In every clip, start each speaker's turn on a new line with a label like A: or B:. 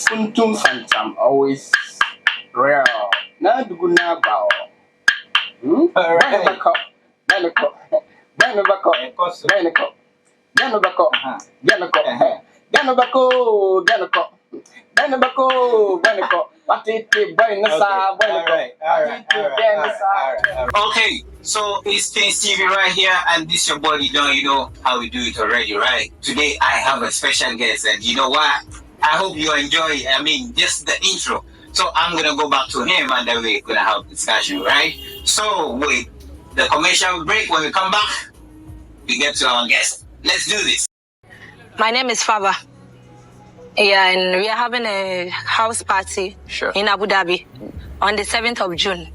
A: Funtum Fantam, always real. Now do good now, bow. Alright.
B: Okay, so it's KINGSTV right here, and this your boy. You know how we do it already, right? Today I have a special guest, and you know what? I hope you enjoy. I mean, just the intro. So I'm gonna go back to him, and then we're gonna have discussion, right? So wait, the commercial break. When we come back, we get to our guest. Let's do this.
C: My name is Fava. Yeah, and we are having a house party in Abu Dhabi on the 7th of June.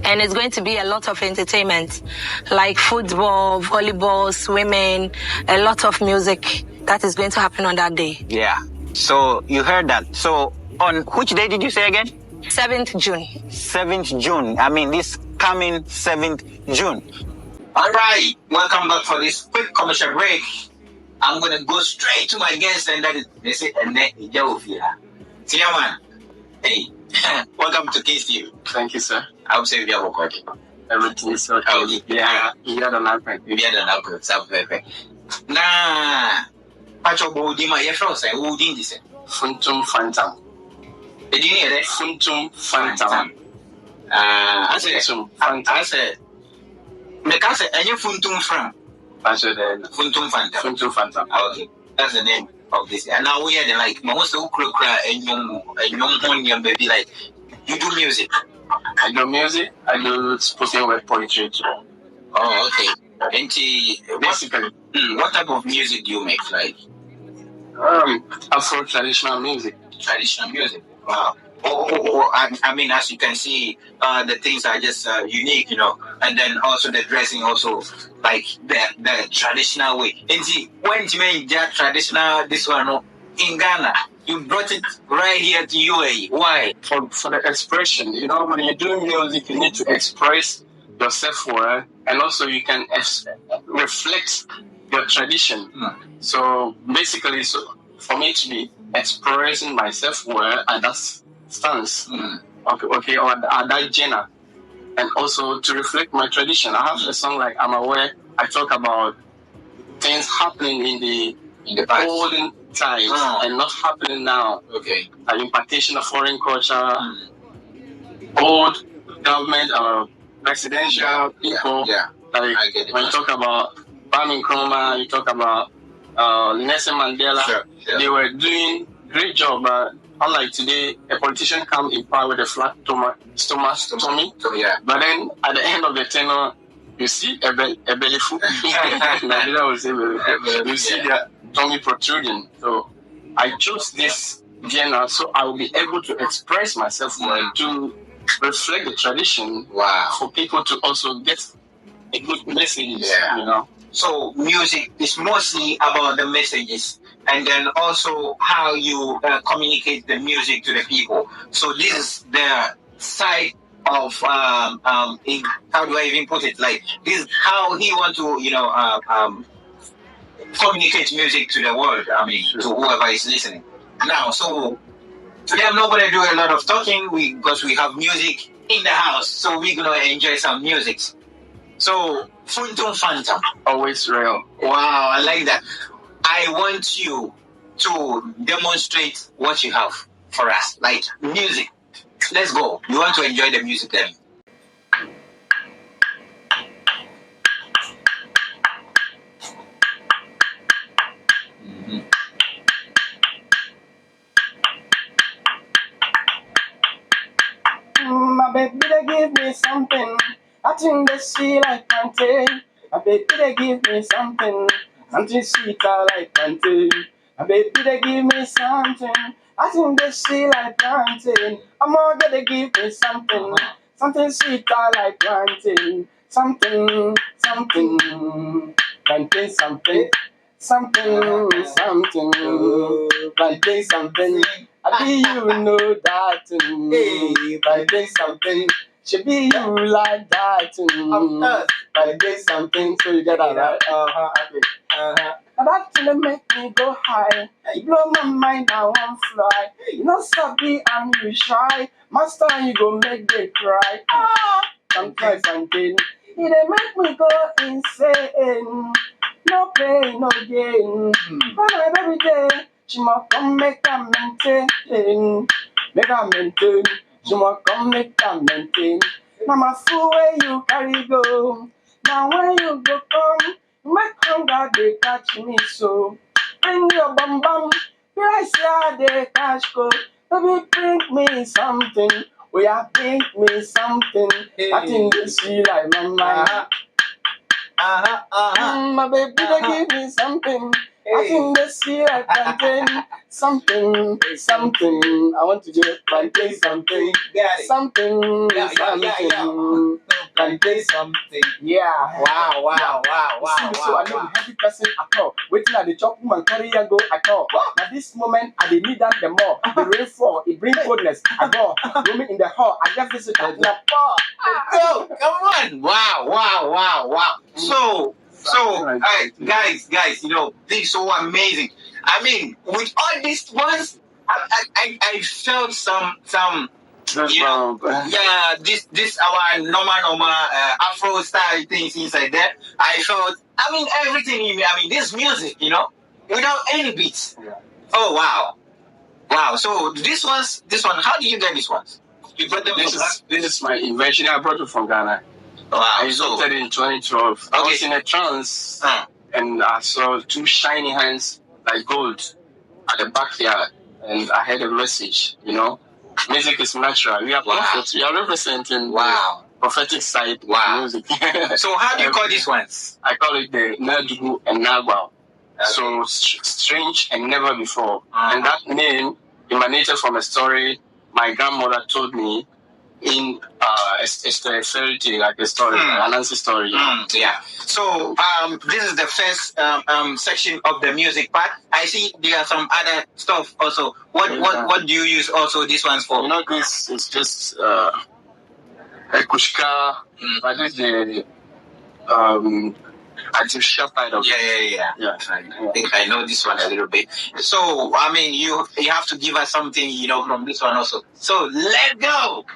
C: And it's going to be a lot of entertainment, like football, volleyball, swimming, a lot of music that is going to happen on that day.
B: Yeah. So you heard that. So on which day did you say again?
C: 7th June.
B: 7th June. I mean, this coming 7th June. All right. Welcome back for this quick commercial break. I'm going to go straight to my guest, and that is, they say, and then see you, man. Hey, welcome to KINGSTV.
A: Thank you, sir.
B: I would say we are recording.
A: Everything is okay.
B: Oh, yeah.
A: You had an apple.
B: We had an apple. So perfect. Nah. Pacho Bodi, my frost, I would in this.
A: Funtum Fantam.
B: Did you hear that?
A: Funtum Fantam.
B: I said, because and you Funtum from.
A: I said,
B: Funtum Fantam.
A: Funtum Fantam.
B: Okay. That's the name of this. And now we are like, most of the young baby, like, you do music.
A: I do music. I do spoken word poetry too.
B: Oh, okay. And
A: basically,
B: what type of music do you make? Like,
A: Afro traditional music.
B: Traditional music. Wow. I mean, as you can see, the things are just unique, you know, and then also the dressing, also like the traditional way. And see, when you make that traditional, this one in Ghana, you brought it right here to UAE. Why?
A: For the expression, you know, when you're doing music, you need to express yourself well, and also you can reflect your tradition. So basically, for me to be expressing myself well, and that's stance, okay, or that genre, and also to reflect my tradition. I have a song like I'm Aware. I talk about things happening in the olden times and not happening now.
B: Okay.
A: An impartation of foreign culture, old government or residential people.
B: Yeah.
A: Like when you talk about Kwame Nkrumah, you talk about Nelson Mandela.
B: Sure.
A: They were doing great job, but unlike today, a politician comes in power with a flat tummy.
B: Yeah.
A: But then at the end of the tenure, you see a belly full. Mandela will say you see their tummy protruding. So I chose this genre so I will be able to express myself well, to reflect the tradition.
B: Wow.
A: For people to also get a good message.
B: Yeah.
A: You know.
B: So music is mostly about the messages, and then also how you communicate the music to the people. So this is the side of how do I even put it? Like, this is how he want to, you know, communicate music to the world. I mean, to whoever is listening. Now, so today I'm not gonna do a lot of talking because we have music in the house, so we're gonna enjoy some music. So, Funtum Fantam.
A: Always real.
B: Wow, I like that. I want you to demonstrate what you have for us, like music. Let's go. You want to enjoy the music then?
A: My baby, they give me something. I think they see like plantain. My baby, they give me something sweet, I like plantain. My baby, they give me something. I think they see like plantain. I'm all gonna give me something sweet, I like plantain. Something, plantain, something, plantain, something. I be you know that, hey, plantain, something. Should be you like that, like this something, so you get that right. Now that thing make me go high. You blow my mind, I won't fly. You know, sabi and you shy. Master, you go make me cry. Sometimes something. It dey make me go insane. No pain, no gain. But my baby day, she must come make her maintain. Make her maintain. She must come make her maintain. Now my fool where you carry go. Now when you go come, my hunger they catch me so. Bring your bum bum, right here they catch go. Baby bring me something, oh yeah bring me something. I think they see like my mind. My baby they give me something. I think they see like plantain. Something. I want to do plantain something. Something. Plantain something. Yeah. Wow. So I know the heavy person at all. Waiting at the chop woman carry a go at all. At this moment I need that the more. The rainfall it brings coldness. I go roaming in the hall. I just visit at the paw.
B: Yo, come on! Wow. So, guys, you know, this is so amazing. I mean, with all these ones, I felt some this our normal Afro style things inside there. I felt, I mean, everything in me. I mean, this music, you know, without any beats. Yeah. Oh wow. So this one, how did you get this ones? You brought them. This is my invention. I brought it from Ghana. Wow. I started in 2012. Okay. I was in a trance and I saw two shiny hands like gold at the backyard, and I heard a message. You know, music is natural. We are prophets. We are representing the prophetic side of music. So how do you call these ones? I call it the Nadugu and Nagwa. Okay. So strange and never before. And that name emanated from a story my grandmother told me in a fairy tale, like a story, an answer story. Yeah. So this is the first section of the music part. I see there are some other stuff also. What do you use also these ones for? You know, this is just a kushka. But this is the artificial part of it. Yeah. I think I know this one a little bit. So I mean, you have to give us something, you know, from this one also. So let's go.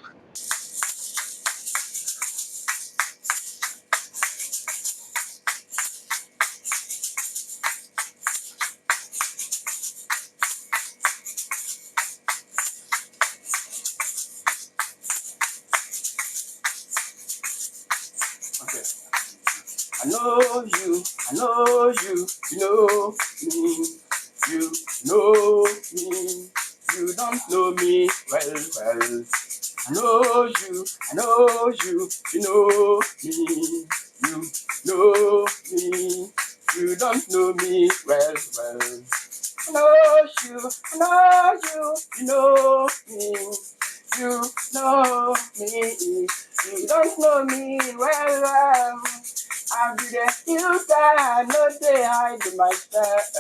A: I know you, you know me, you know me, you don't know me well. I know you, you know me, you know me, you don't know me well. I know you, you know me, you know me, you don't know me well. I'll be there, you die, no day hide myself.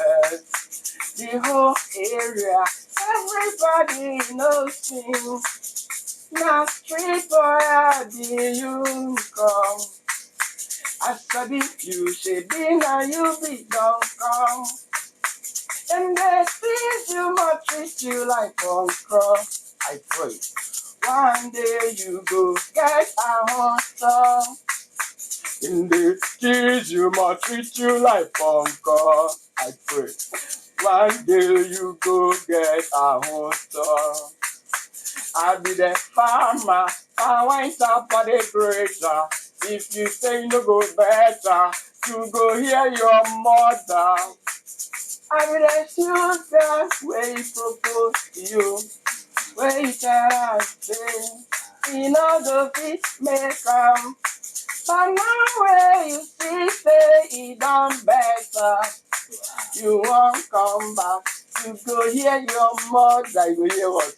A: The whole area, everybody knows me. Now street boy, I be you come. I study you, say be now you be don't come. And they see you, must treat you like on cross. I pray, one day you go get a hustle. In the tears you must treat you like bunker. I pray one day you go get a hustle. I'll be the farmer, I went up for the greater. If you say no go better, you go hear your mother. I'll be the sugar where you propose to you. Where you can say, in order to make come. But now where you see say it done better, you won't come back. You go hear your mother. You go hear what?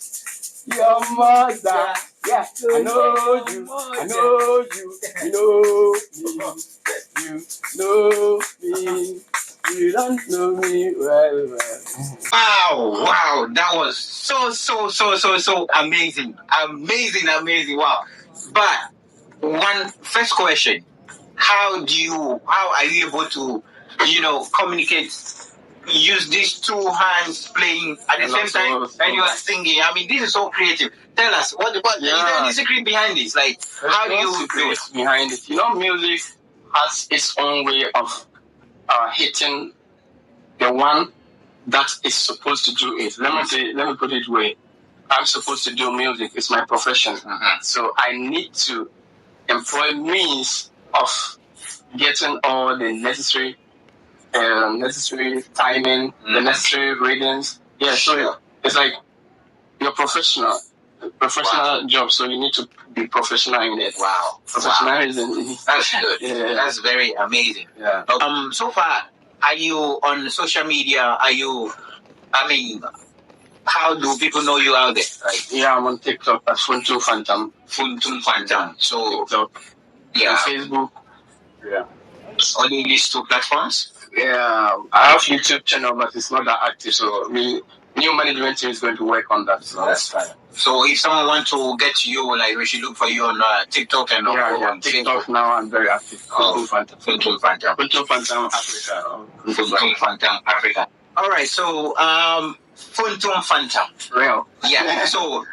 A: Your mother. Yeah, I know you, you know me, you know me, you don't know me well.
B: Wow, that was so amazing. Wow. But one first question, how are you able to communicate? Use these two hands playing at the same time and you are singing. I mean, this is so creative. Tell us, what is there any secret behind this? Like, how do you do it?
A: Behind it? Music has its own way of hitting the one that is supposed to do it. Let me put it way. I'm supposed to do music. It's my profession. So I need to employ means of getting all the necessary timing, the necessary readings. Yeah, so it's like you're professional job, so you need to be professional in it.
B: Wow.
A: Professionalism.
B: That's good. Yeah. That's very amazing.
A: Yeah.
B: So far, are you on social media? How do people know you out there? Right?
A: Yeah, I'm on TikTok at Funtum Fantam.
B: Funtum Fantam. So,
A: TikTok.
B: Yeah.
A: Facebook. Yeah.
B: Only these two platforms?
A: Yeah. I have YouTube channel, but it's not that active. So, new management team is going to work on that. So that's fine.
B: So, if someone wants to get to you, like, we should look for you on TikTok and
A: on TikTok now. I'm very active.
B: Funtum Fantam.
A: Funtum Fantam Africa.
B: Funtum Fantam Africa. All right. So, Funtum Fantam.
A: Real.
B: Yeah. So,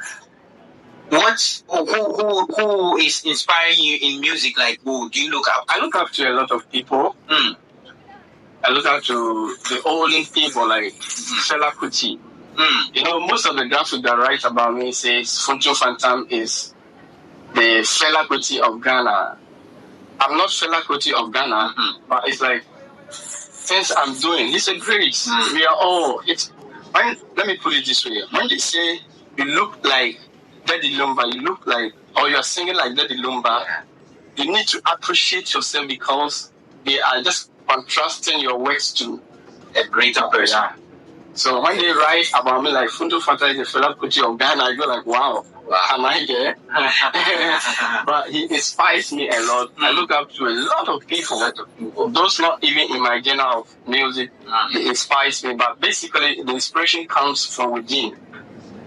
B: who is inspiring you in music? Like, who do you look up?
A: I look up to a lot of people. I look up to the older people like Fela Kuti. Most of the graphics that write about me says Funtum Fantam is the Fela Kuti of Ghana. I'm not Fela Kuti of Ghana, but it's like things I'm doing. He's a great. We are all. Let me put it this way. When they say you look like Daddy Lumba, or you're singing like Daddy Lumba, you need to appreciate yourself because they are just contrasting your works to
B: a greater person.
A: Yeah. So when they write about me like Funtum Fantam is the Fela Kuti of Ghana, I go like, wow, am I there? But he inspires me a lot. I look up to a lot of people. Those not even in my genre of music, he inspires me. But basically, the inspiration comes from within.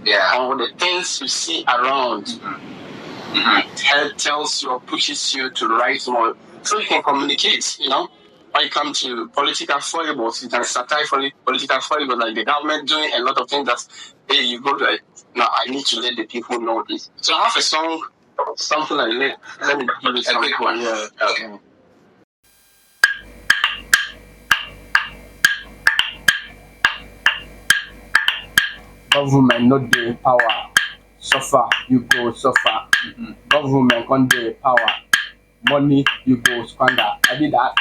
B: Yeah.
A: All the things you see around tells you or pushes you to write more, so you can communicate. When you come to political foibles, you can satire political foibles, like the government doing a lot of things that, hey, you go like, no, I need to let the people know this. So I have a song, something like that. Let me give you a quick one. Yeah.
B: Okay.
A: Government not the power. Suffer, you go suffer. Government on the power. Money, you go squander. I did that.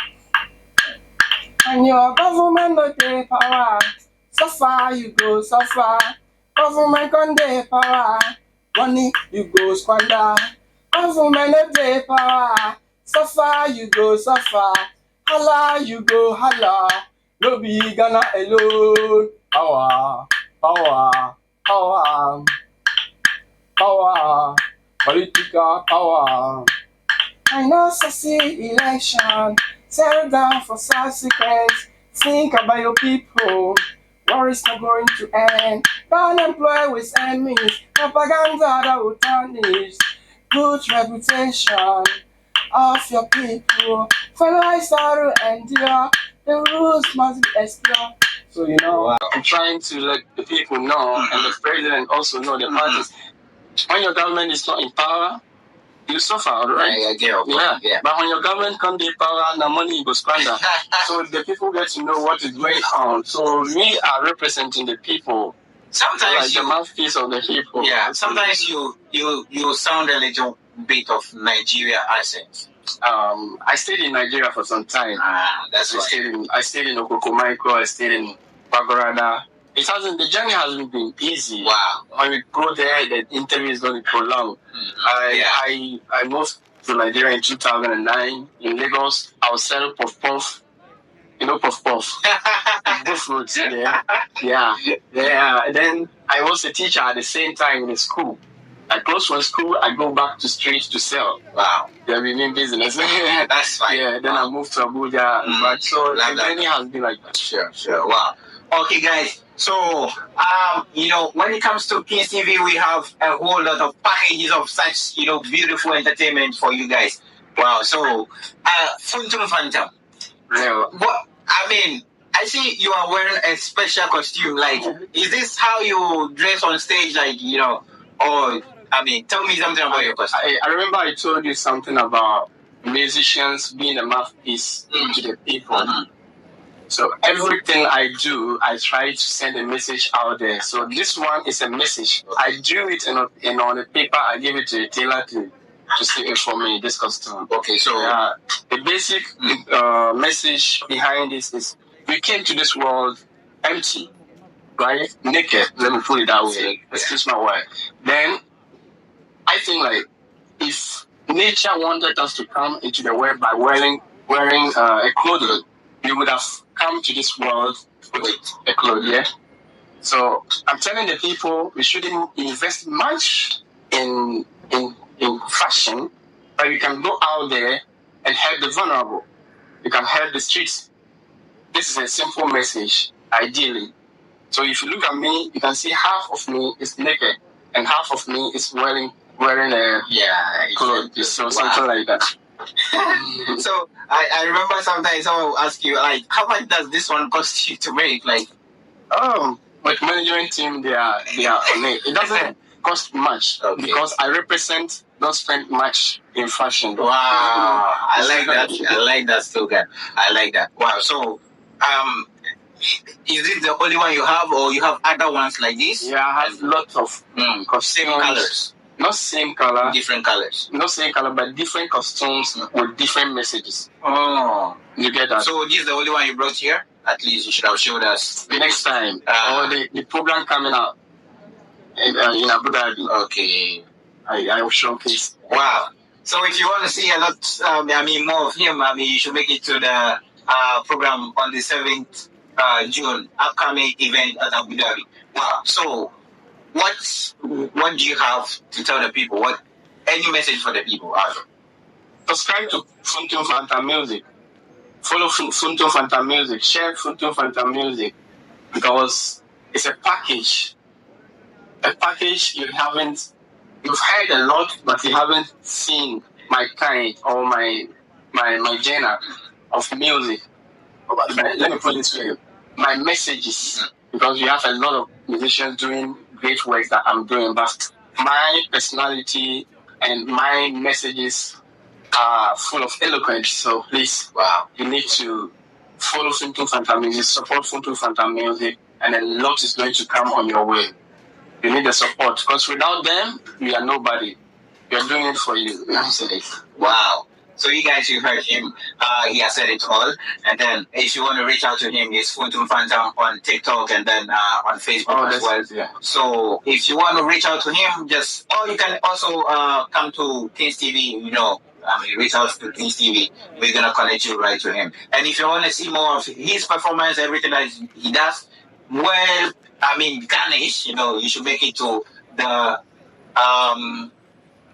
A: And your government not the power. Suffer, you go suffer. Government on the power. Money, you go squander. Government not the power. Suffer, you go suffer. Holla, you go holla. No be Ghana alone. Power, power, power. Power, political power. I know succeed election. Settle down for subsequent. Think about your people. War is not going to end. Unemployed with enemies. Propaganda that will tarnish good reputation of your people. Fellow I start to endure. The rules must be explored. So I'm trying to let the people know, and the president also know the parties. When your government is not in power, you suffer, right?
B: Yeah.
A: But when your government comes in power, the money goes squander. So the people get to know what is going on. So we are representing the people.
B: Sometimes
A: the mouthpiece of the people.
B: Yeah. Sometimes you sound a little bit of Nigeria accent.
A: I stayed in Nigeria for some time.
B: That's right.
A: I stayed in Okokomaiko. I stayed in Bagorada. The journey hasn't been easy.
B: Wow.
A: When we go there, the interview is going to be prolonged. I moved to Nigeria in 2009. In Lagos, I was selling puff-puff. Puff-puff. Both fruits. Yeah. And then I was a teacher at the same time in the school. I close from school, I go back to street to sell.
B: Wow.
A: They're in business.
B: That's fine.
A: Yeah, then I moved to Abuja. But so the journey has been like that.
B: Sure. Wow. Okay, guys. So, when it comes to KINGSTV, we have a whole lot of packages of such, beautiful entertainment for you guys. Wow. So, Funtum Fantam.
A: Yeah.
B: I mean, I see you are wearing a special costume. Like, is this how you dress on stage? Like, you know, or I mean, tell me something about your costume.
A: I remember I told you something about musicians being a mouthpiece to the people. So everything I do, I try to send a message out there. So this one is a message. I drew it in on a paper. I gave it to a tailor to say it for me, this costume.
B: Okay, so
A: the basic message behind this is we came to this world empty, right? Naked. Let me put it that way. Excuse my word. Then I think like if nature wanted us to come into the world by wearing a clothing, we would have come to this world with a cloth, yeah? So I'm telling the people we shouldn't invest much in fashion, but we can go out there and help the vulnerable. You can help the streets. This is a simple message, ideally. So if you look at me, you can see half of me is naked and half of me is wearing a clothes. So something like that.
B: So I remember sometimes someone will ask you like, how much does this one cost you to make? Like,
A: but management team they are on it. It doesn't cost much because I don't spend much in fashion.
B: Wow, I like that. I like that slogan. I like that. Wow. So is it the only one you have, or you have other ones like this?
A: Yeah, I have lots of
B: same colors.
A: Not same color.
B: Different colors.
A: Not same color, but different costumes with different messages.
B: Oh.
A: You get that?
B: So this is the only one you brought here? At least you should have showed us.
A: Next time. Or the program coming out in Abu Dhabi.
B: Okay.
A: I will showcase.
B: Wow. So if you want to see a lot, more of him, you should make it to the program on the 7th June, upcoming event at Abu Dhabi. Wow. So what do you have to tell the people? Any message for the people?
A: Subscribe to Funtum Fantam Music. Follow Funtum Fantam Music. Share Funtum Fantam Music because it's a package. A package you've heard a lot, but you haven't seen my kind or my genre of music. Let me put it to you. My messages, because we have a lot of musicians doing great work that I'm doing, but my personality and my messages are full of eloquence. So please, you need to follow Funtum Fantam Music, support Funtum Fantam Music, and a lot is going to come on your way. You need the support, because without them, we are nobody. We are doing it for you.
B: Wow. So you guys, you heard him. He has said it all. And then if you want to reach out to him, it's Funtum Fantam on TikTok and then on Facebook as well.
A: Yeah.
B: So if you want to reach out to him, you can also come to KINGSTV, reach out to KINGSTV. We're going to connect you right to him. And if you want to see more of his performance, everything that he does, garnish, you should make it to the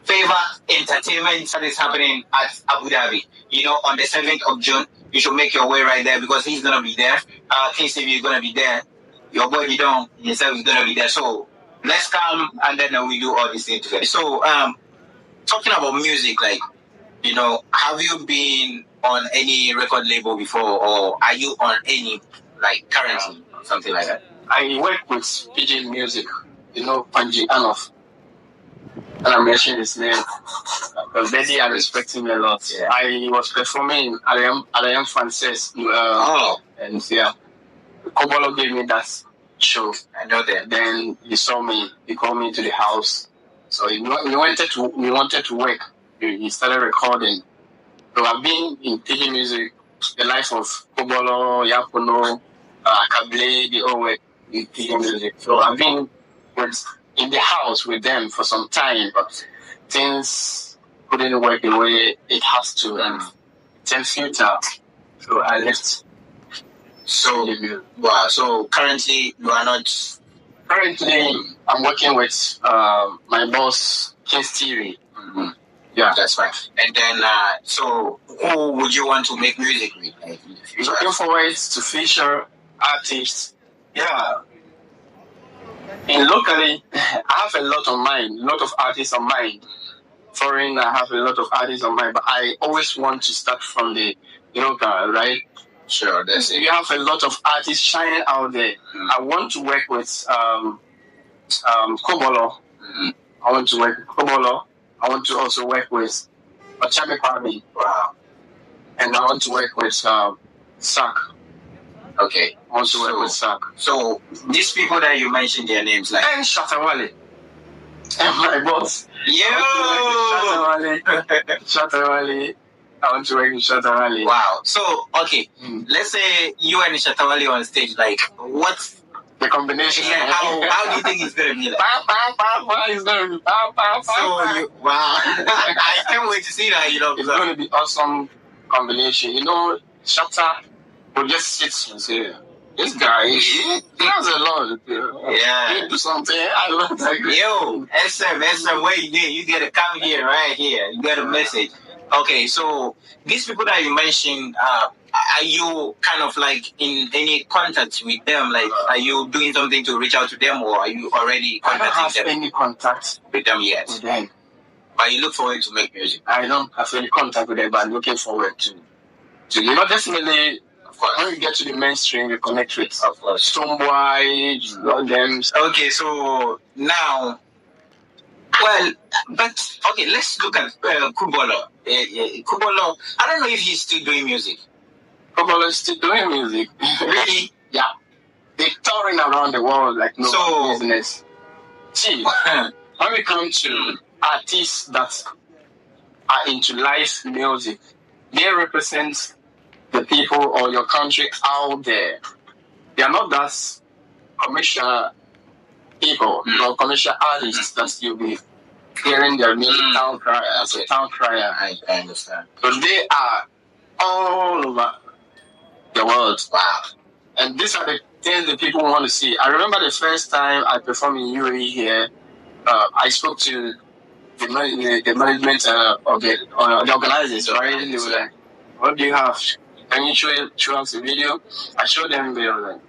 B: Favor Entertainment that is happening at Abu Dhabi. On the 7th of June, you should make your way right there because he's going to be there. KINGSTV is going to be there. Your boy Bidon himself is going to be there. So let's come and then we do all these things together. So talking about music, have you been on any record label before, or are you on any, currently, something like that?
A: I work with PG Music, Panji Anof. And I'm mentioning his name because they are respecting me a lot. Yeah. I was performing in Alliance Frances. And Kobolo gave me that show.
B: I know that.
A: Then he saw me. He called me to the house. So we wanted to work. He started recording. So I've been in PG Music, the life of Kobolo, Yapono, Akable, the all work in PG Music. So I've been in the house with them for some time, but things couldn't work the way it has to, and it's futile. So I left.
B: So currently you are not.
A: Currently, I'm working with my boss, KINGSTV.
B: Mm-hmm. Yeah, that's right. And then, so who would you want to make music with?
A: Looking forward to feature artists. Yeah. And locally, I have a lot of artists on mind. Foreign, I have a lot of artists on mind, but I always want to start from the local, right?
B: Sure, that's it.
A: We have a lot of artists shining out there. I want to work with Kobolo. I want to work with Kobolo. I want to also work with Ochame Kwame.
B: Wow.
A: And I want to work with Sak.
B: Okay.
A: I want to work with Sak.
B: So these people that you mentioned their names like
A: and Shatawale. And my boss.
B: Yo!
A: Shatawale. I want to work with Shatawale.
B: Wow. So okay, let's say you and Shatawale on stage, like what's
A: the combination?
B: Yeah, how do you think it's gonna be like?
A: It's gonna be
B: So you, wow. I can't wait to see that, you know.
A: It's gonna be awesome combination. You know, Shatta will just sit and say, this guy, he has a lot.
B: Yeah.
A: You do something, I love that.
B: Yo, SM, what you did? You gotta come here, right here. You got a message. Okay, so these people that you mentioned, are you kind of like in any contact with them? Like, are you doing something to reach out to them, or are you already contacting them?
A: I don't have any contact
B: with them yet.
A: With them.
B: But you look forward to make music.
A: I don't have any contact with them, but I'm looking forward to you know, definitely. Of course. When you get to the mainstream, you connect with Stoneboy, all them.
B: Okay, so now, well, but okay, let's look at Kubolo. Kubolo, I don't know if he's still doing music.
A: Kubolo is still doing music.
B: Really?
A: Yeah. They're touring around the world like no business. See, when we come to artists that are into live music, they represent the people or your country out there. They are not that commercial people or commercial artists that you'll be hearing their music town crier as a town crier.
B: I understand.
A: So they are all over the world.
B: Wow.
A: And these are the things that people want to see. I remember the first time I performed in UAE here, I spoke to the management of the organizers, right? They were like, what do you have? Can you show us a video? I showed them, they were like,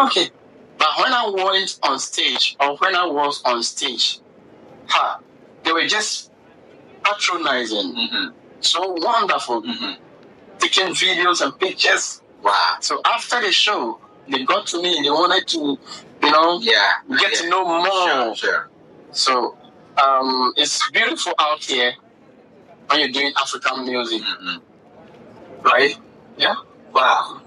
A: okay. But when I went on stage, or when I was on stage, they were just patronizing. So wonderful. Taking videos and pictures. Wow. So after the show, they got to me, they wanted to, you know, get to know more.
B: Sure.
A: So it's beautiful out here when you're doing African music. Right? Yeah.
B: Wow.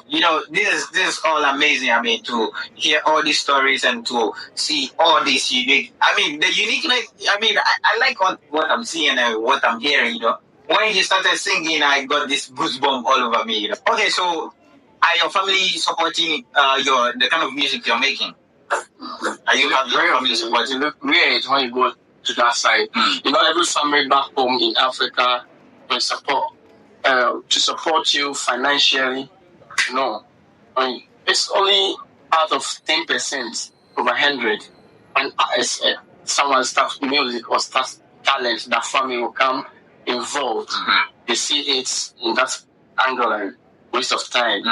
B: You know, this is all amazing. I mean, to hear all these stories and to see all these unique. I mean, the uniqueness. I mean, I like what I'm seeing and what I'm hearing. You know, when he started singing, I got this goosebump all over me. You know? Okay, so are your family supporting the kind of music you're making? Are you very family supporting?
A: You look weird when you go to that side. You know, every family back home in Africa will support to support you financially. No, I mean, it's only out of 10% over 100. And as someone starts music or starts talent, that family will come involved. They see it in that angle and waste of time.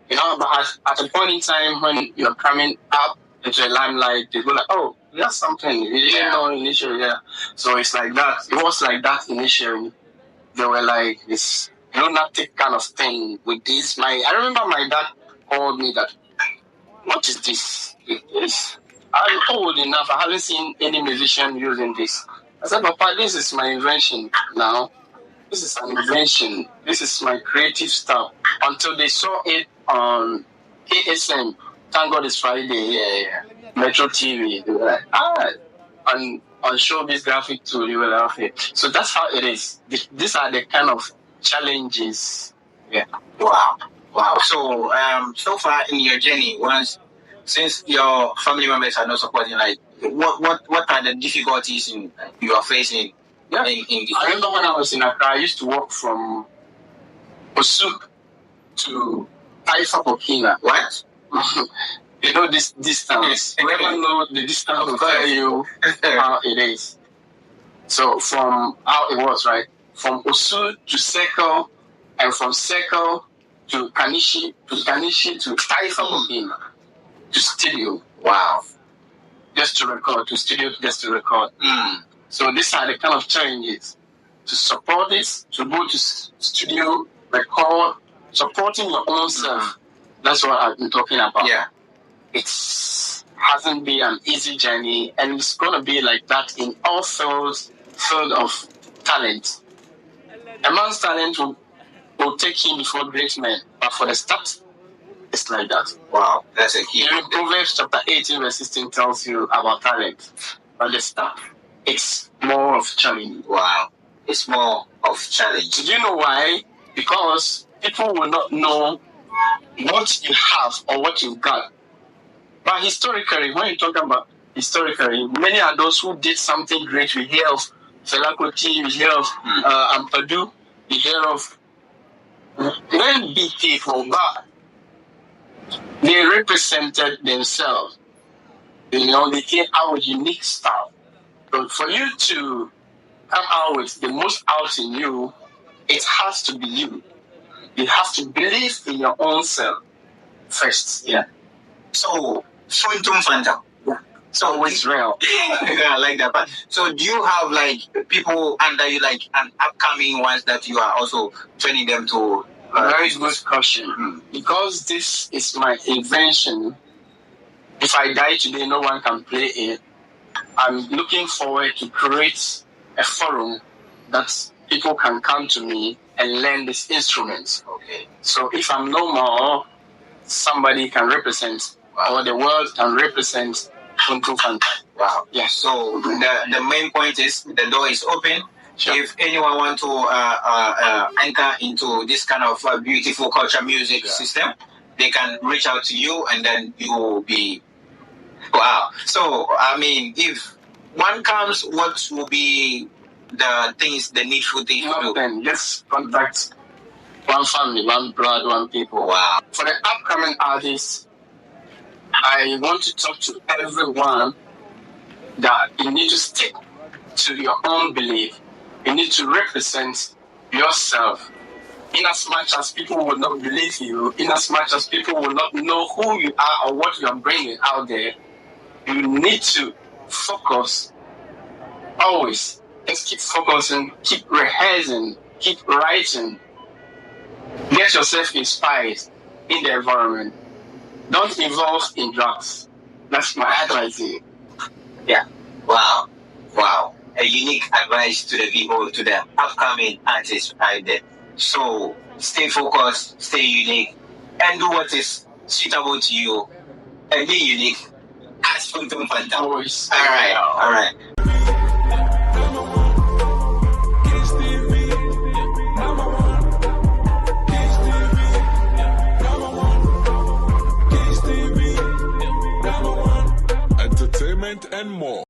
A: You know, but at a point in time when you're coming up into a limelight, they go like, oh, that's something you didn't know initially. Yeah. So it's like that. It was like that initially. They were like this lunatic kind of thing with this. I remember my dad called me that, what is this? I'm old enough. I haven't seen any musician using this. I said, Papa, this is my invention now. This is an invention. This is my creative stuff. Until they saw it on KSM. Thank God it's Friday. Metro TV. They were like, and on Showbiz Graphic too, they were like, okay. So that's how it is. These are the kind of challenges. Yeah.
B: Wow. So, so far in your journey, since your family members are not supporting, like, what are the difficulties you are facing?
A: Yeah. I remember when I was in Accra, I used to walk from Osu to Taifa Burkina.
B: What?
A: You know this distance. Whoever know the distance will tell you how it is. So from how it was, right? From Osu to Seko, and from Seko to Kanishi to Taifa Burkina to studio.
B: Wow.
A: Just to record, to studio, just to record. So these are the kind of challenges. To support this, to go to studio, record, supporting your own self. That's what I've been talking about.
B: Yeah.
A: It hasn't been an easy journey, and it's going to be like that in all field of talent. A man's talent will take him before great men, but for the start, it's like that.
B: Wow, that's a key.
A: Even Proverbs chapter 18 verse 16 tells you about talent, but the start, it's more of challenge.
B: Wow, it's more of challenge.
A: Do you know why? Because people will not know what you have or what you've got. But historically, when you talk about historically, many are those who did something great. We hear of Fela Kuti, we hear of Ampadu, we hear of very big people, but they represented themselves. You know, they came out with unique style. But for you to come out with the most out in you, it has to be you. You have to believe in your own self first. Yeah.
B: So, Funtum Fantam.
A: Yeah. So it's real.
B: I like that. But so, do you have like people under you, like an upcoming ones that you are also training them to?
A: Very good question. Because this is my invention. If I die today, no one can play it. I'm looking forward to create a forum that people can come to me and learn these instruments.
B: Okay.
A: So if I'm no more, somebody can represent, or the world can represent Funtum Fantam.
B: Wow.
A: Yeah.
B: So the main point is the door is open. Sure. If anyone want to enter into this kind of beautiful culture music system, they can reach out to you, and then you will be. Wow. So I mean, if one comes, what will be the needful things to do?
A: Then just contact one family, one blood, one people.
B: Wow.
A: For the upcoming artists, I want to talk to everyone that you need to stick to your own belief. You need to represent yourself. In as much as people will not believe you, in as much as people will not know who you are or what you are bringing out there, you need to focus always. Just keep focusing, keep rehearsing, keep writing. Get yourself inspired in the environment. Don't involve in drugs. That's my advice to you. Yeah.
B: Wow. Wow. A unique advice to the people, to the upcoming artists right there. So stay focused, stay unique, and do what is suitable to you, and be unique as Funtum Fantam.
A: Always.
B: All right. All right.
D: Entertainment and more.